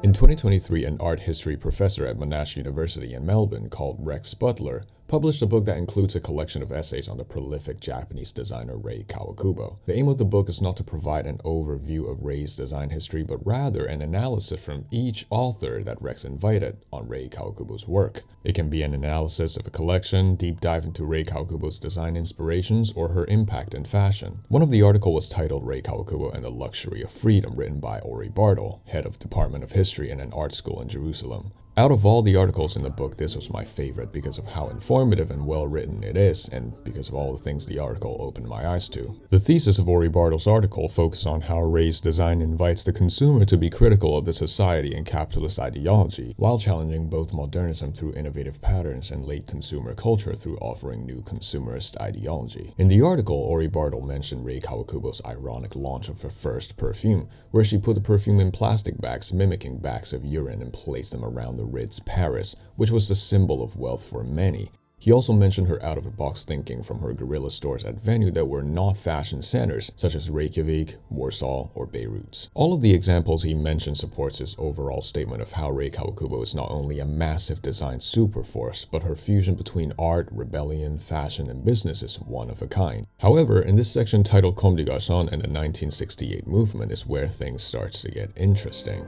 In 2023, an art history professor at Monash University in Melbourne called Rex Butler published a book that includes a collection of essays on the prolific Japanese designer Rei Kawakubo. The aim of the book is not to provide an overview of Rei's design history, but rather an analysis from each author that Rex invited on Rei Kawakubo's work. It can be an analysis of a collection, deep dive into Rei Kawakubo's design inspirations, or her impact in fashion. One of the articles was titled Rei Kawakubo and the Luxury of Freedom, written by Ulrich Bartal, head of Department of History in an art school in Jerusalem. Out of all the articles in the book, this was my favorite because of how informative and well written it is, and because of all the things the article opened my eyes to. The thesis of Ulrich Bartal's article focused on how Rei's design invites the consumer to be critical of the society and capitalist ideology, while challenging both modernism through innovative patterns and late consumer culture through offering new consumerist ideology. In the article, Ulrich Bartal mentioned Rei Kawakubo's ironic launch of her first perfume, where she put the perfume in plastic bags mimicking bags of urine and placed them around the Ritz Paris, which was the symbol of wealth for many. He also mentioned her out-of-the-box thinking from her guerrilla stores at venues that were not fashion centers, such as Reykjavik, Warsaw, or Beirut. All of the examples he mentioned supports his overall statement of how Rei Kawakubo is not only a massive design superforce, but her fusion between art, rebellion, fashion, and business is one of a kind. However, in this section titled Comme des Garçons and the 1968 movement is where things starts to get interesting.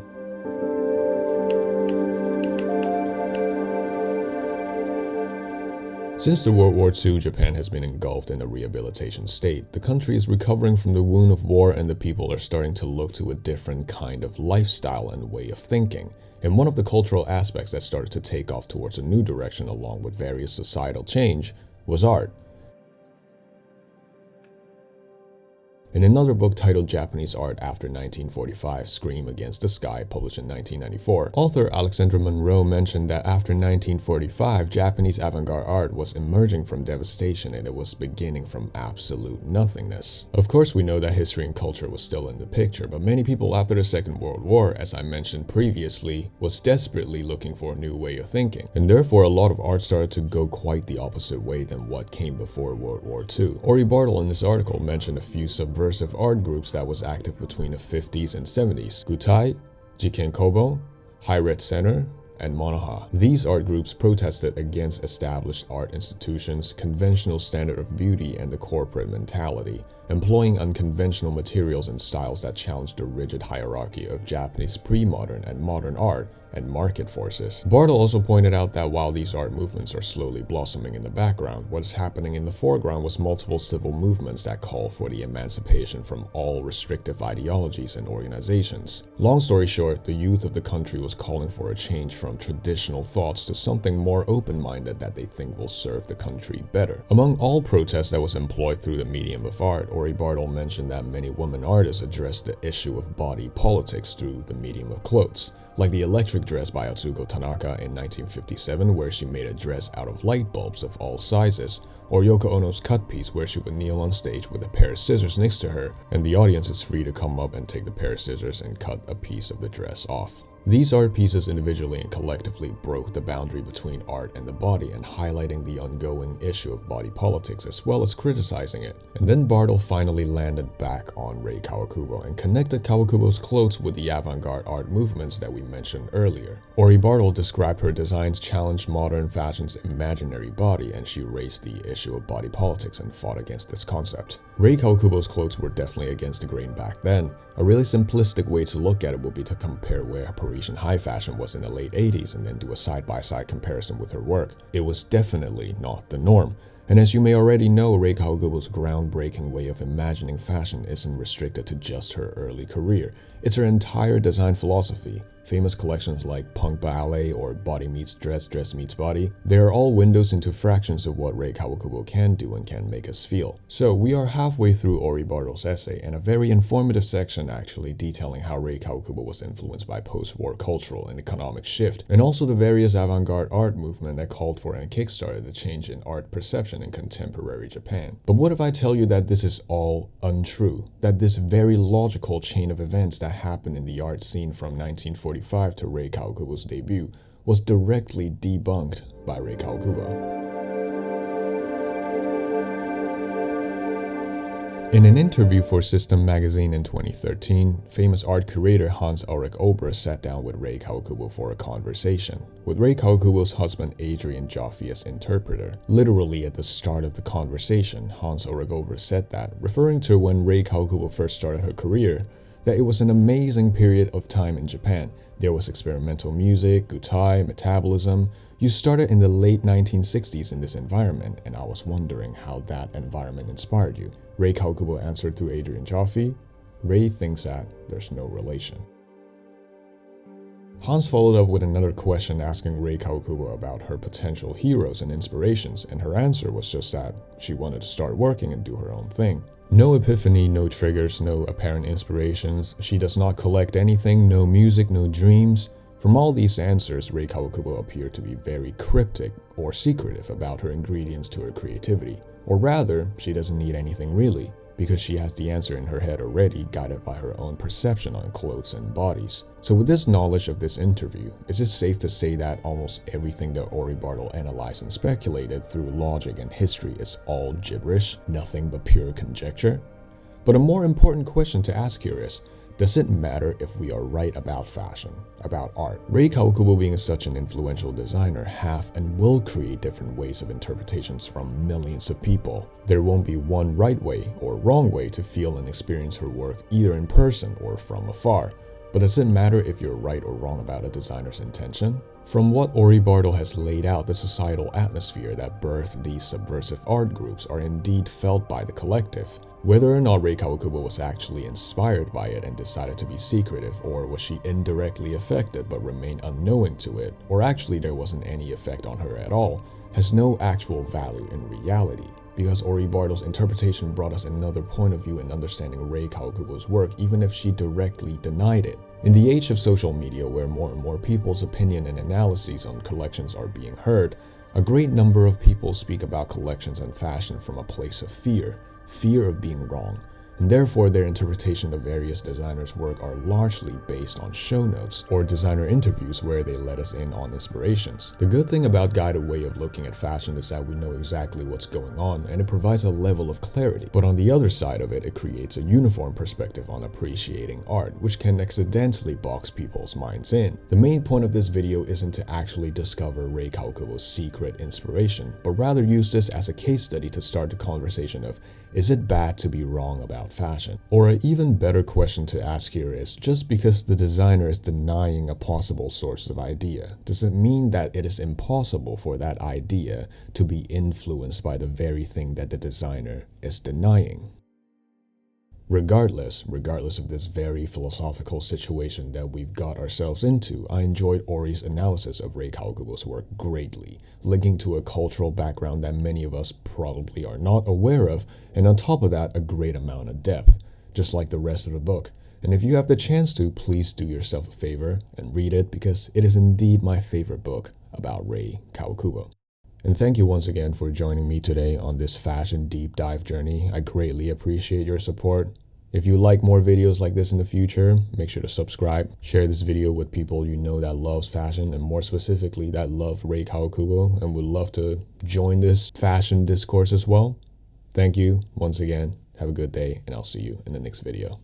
Since the World War II, Japan has been engulfed in a rehabilitation state. The country is recovering from the wound of war, and the people are starting to look to a different kind of lifestyle and way of thinking. And one of the cultural aspects that started to take off towards a new direction along with various societal change was art. In another book titled Japanese Art After 1945, Scream Against the Sky, published in 1994, author Alexandra Monroe mentioned that after 1945, Japanese avant-garde art was emerging from devastation and it was beginning from absolute nothingness. Of course, we know that history and culture was still in the picture, but many people after the Second World War, as I mentioned previously, was desperately looking for a new way of thinking, and therefore a lot of art started to go quite the opposite way than what came before World War II. Ulrich Bartal in this article mentioned a few subversive art groups that was active between the 50s and 70s: Gutai, Jiken Kobo, High Red Center, and Monoha. These art groups protested against established art institutions, conventional standard of beauty, and the corporate mentality, employing unconventional materials and styles that challenged the rigid hierarchy of Japanese pre-modern and modern art and market forces. Bartal also pointed out that while these art movements are slowly blossoming in the background, what is happening in the foreground was multiple civil movements that call for the emancipation from all restrictive ideologies and organizations. Long story short, the youth of the country was calling for a change from traditional thoughts to something more open-minded that they think will serve the country better. Among all protests that was employed through the medium of art, Ulrich Bartal mentioned that many women artists addressed the issue of body politics through the medium of clothes, like the electric dress by Atsuko Tanaka in 1957, where she made a dress out of light bulbs of all sizes, or Yoko Ono's cut piece, where she would kneel on stage with a pair of scissors next to her, and the audience is free to come up and take the pair of scissors and cut a piece of the dress off. These art pieces individually and collectively broke the boundary between art and the body and highlighting the ongoing issue of body politics as well as criticizing it. And then Bartal finally landed back on Rei Kawakubo and connected Kawakubo's clothes with the avant-garde art movements that we mentioned earlier. Ulrich Bartal described her designs challenged modern fashion's imaginary body, and she raised the issue of body politics and fought against this concept. Rei Kawakubo's clothes were definitely against the grain back then. A really simplistic way to look at it would be to compare where Parisian high fashion was in the late 80s and then do a side-by-side comparison with her work. It was definitely not the norm. And as you may already know, Rei Kawakubo's groundbreaking way of imagining fashion isn't restricted to just her early career. It's her entire design philosophy. Famous collections like Punk Ballet or Body Meets Dress, Dress Meets Body, they are all windows into fractions of what Rei Kawakubo can do and can make us feel. So we are halfway through Ulrich Bartal's essay, and a very informative section actually detailing how Rei Kawakubo was influenced by post-war cultural and economic shift, and also the various avant-garde art movement that called for and kickstarted the change in art perception in contemporary Japan. But what if I tell you that this is all untrue? That this very logical chain of events that happened in the art scene from 1945 to Rei Kawakubo's debut was directly debunked by Rei Kawakubo. In an interview for System magazine in 2013, famous art curator Ulrich Obrist sat down with Rei Kawakubo for a conversation, with Rei Kawakubo's husband Adrian Joffe as interpreter. Literally at the start of the conversation, Ulrich Obrist said that, referring to when Rei Kawakubo first started her career, that it was an amazing period of time in Japan. There was experimental music, gutai, metabolism. You started in the late 1960s in this environment, and I was wondering how that environment inspired you. Rei Kawakubo answered through Adrian Joffe, Rei thinks that there's no relation. Hans followed up with another question asking Rei Kawakubo about her potential heroes and inspirations, and her answer was just that she wanted to start working and do her own thing. No epiphany, no triggers, no apparent inspirations. She does not collect anything, no music, no dreams. From all these answers, Rei Kawakubo appeared to be very cryptic or secretive about her ingredients to her creativity. Or rather, she doesn't need anything really, because she has the answer in her head already, guided by her own perception on clothes and bodies. So with this knowledge of this interview, is it safe to say that almost everything that Ori Bartal analyzed and speculated through logic and history is all gibberish, nothing but pure conjecture? But a more important question to ask here is, does it matter if we are right about fashion, about art? Rei Kawakubo, being such an influential designer, have and will create different ways of interpretations from millions of people. There won't be one right way or wrong way to feel and experience her work, either in person or from afar. But does it matter if you're right or wrong about a designer's intention? From what Ori Bartal has laid out, the societal atmosphere that birthed these subversive art groups are indeed felt by the collective. Whether or not Rei Kawakubo was actually inspired by it and decided to be secretive, or was she indirectly affected but remained unknowing to it, or actually there wasn't any effect on her at all, has no actual value in reality, because Ori Bartal's interpretation brought us another point of view in understanding Rei Kawakubo's work, even if she directly denied it. In the age of social media, where more and more people's opinion and analyses on collections are being heard, a great number of people speak about collections and fashion from a place of fear of being wrong, and therefore their interpretation of various designers' work are largely based on show notes or designer interviews where they let us in on inspirations. The good thing about guided way of looking at fashion is that we know exactly what's going on, and it provides a level of clarity. But on the other side of it, it creates a uniform perspective on appreciating art, which can accidentally box people's minds in. The main point of this video isn't to actually discover Rei Kawakubo's secret inspiration, but rather use this as a case study to start the conversation of, is it bad to be wrong about fashion? Or an even better question to ask here is, just because the designer is denying a possible source of idea, does it mean that it is impossible for that idea to be influenced by the very thing that the designer is denying? Regardless of this very philosophical situation that we've got ourselves into, I enjoyed Ori's analysis of Rei Kawakubo's work greatly, linking to a cultural background that many of us probably are not aware of, and on top of that, a great amount of depth, just like the rest of the book. And if you have the chance to, please do yourself a favor and read it, because it is indeed my favorite book about Rei Kawakubo. And thank you once again for joining me today on this fashion deep dive journey. I greatly appreciate your support. If you like more videos like this in the future, make sure to subscribe, share this video with people you know that loves fashion, and more specifically that love Rei Kawakubo and would love to join this fashion discourse as well. Thank you once again. Have a good day, and I'll see you in the next video.